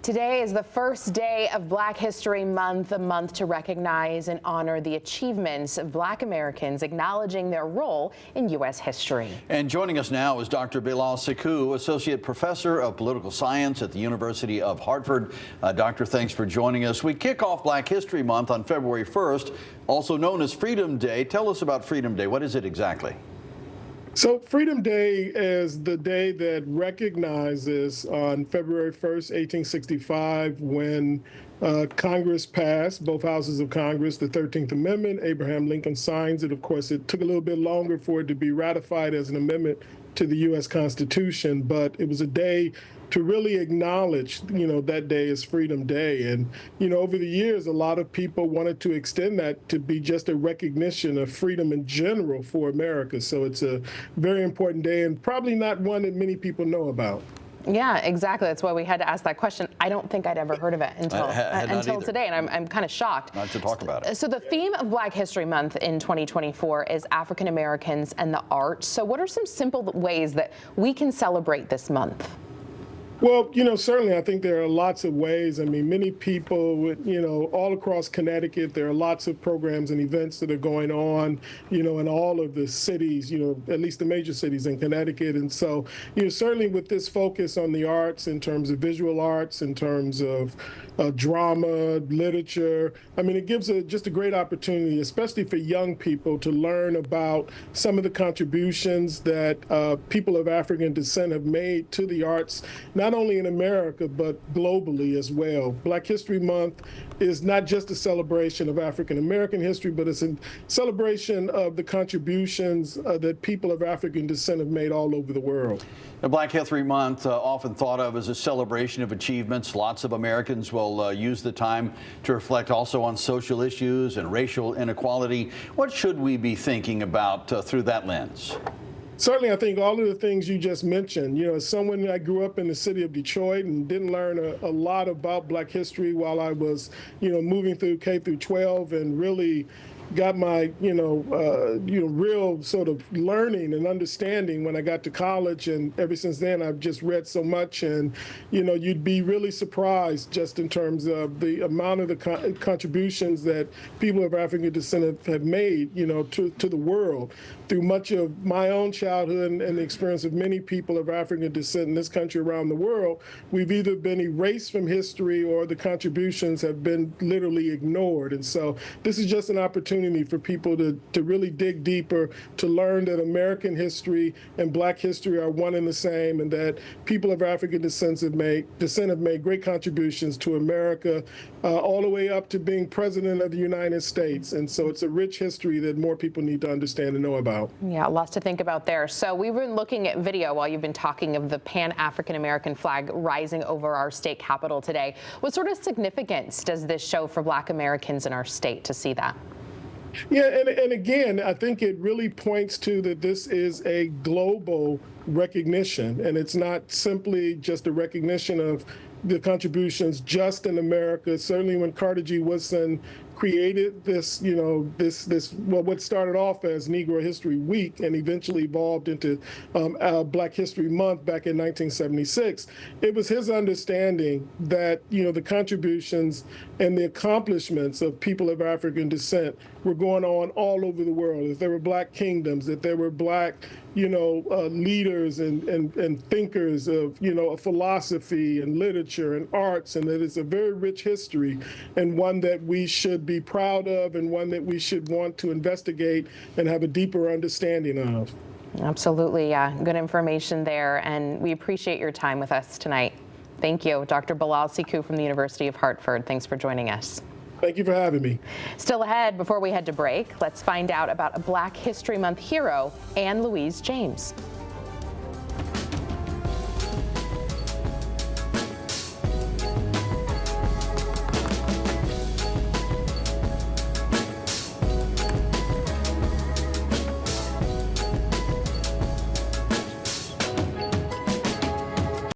Today is the first day of Black History Month, a month to recognize and honor the achievements of Black Americans, acknowledging their role in U.S. history. And joining us now is Dr. Bilal Sekou, Associate Professor of Political Science at the University of Hartford. Doctor, thanks for joining us. We kick off Black History Month on February 1st, also known as Freedom Day. Tell us about Freedom Day. What is it exactly? So Freedom Day is the day that recognizes on February 1st, 1865, when Congress passed, both houses of Congress, the 13th Amendment. Abraham Lincoln signs it. Of course, it took a little bit longer for it to be ratified as an amendment to the U.S. Constitution, but it was a day to really acknowledge, that day is Freedom Day. And, over the years, a lot of people wanted to extend that to be just a recognition of freedom in general for America. So it's a very important day and probably not one that many people know about. Yeah, exactly. That's why we had to ask that question. I don't think I'd ever heard of it until today, and I'm kind of shocked. Not to talk about it. So the theme of Black History Month in 2024 is African Americans and the arts. So what are some simple ways that we can celebrate this month? Well, certainly I think there are lots of ways. I mean, many people, all across Connecticut, there are lots of programs and events that are going on, in all of the cities, at least the major cities in Connecticut. And so, certainly with this focus on the arts in terms of visual arts, in terms of drama, literature, I mean, it gives just a great opportunity, especially for young people, to learn about some of the contributions that people of African descent have made to the arts, not only in America, but globally as well. Black History Month is not just a celebration of African American history, but it's a celebration of the contributions that people of African descent have made all over the world. The Black History Month, often thought of as a celebration of achievements. Lots of Americans will use the time to reflect also on social issues and racial inequality. What should we be thinking about through that lens? Certainly, I think all of the things you just mentioned, as someone I grew up in the city of Detroit and didn't learn a lot about Black history while I was, moving through K through 12 and really got my, real sort of learning and understanding when I got to college. And ever since then, I've just read so much. And, you'd be really surprised just in terms of the amount of the contributions that people of African descent have made, to the world. Through much of my own childhood and the experience of many people of African descent in this country, around the world, we've either been erased from history or the contributions have been literally ignored. And so this is just an opportunity for people to really dig deeper, to learn that American history and Black history are one and the same, and that people of African descent have made great contributions to America, all the way up to being president of the United States. And so it's a rich history that more people need to understand and know about. Yeah, lots to think about there. So we've been looking at video while you've been talking of the Pan-African American flag rising over our state capitol today. What sort of significance does this show for Black Americans in our state to see that? Yeah, and again, I think it really points to that this is a global recognition, and it's not simply just a recognition of the contributions just in America. Certainly when Carter G. Woodson created this, what started off as Negro History Week and eventually evolved into Black History Month back in 1976, it was his understanding that, the contributions and the accomplishments of people of African descent were going on all over the world. That there were Black kingdoms, that there were Black, leaders and thinkers of, philosophy and literature and arts, and that it's a very rich history and one that we should be proud of and one that we should want to investigate and have a deeper understanding of. Absolutely, yeah. Good information there, and we appreciate your time with us tonight. Thank you. Dr. Bilal Sekou from the University of Hartford. Thanks for joining us. Thank you for having me. Still ahead, before we head to break, let's find out about a Black History Month hero, Anne Louise James.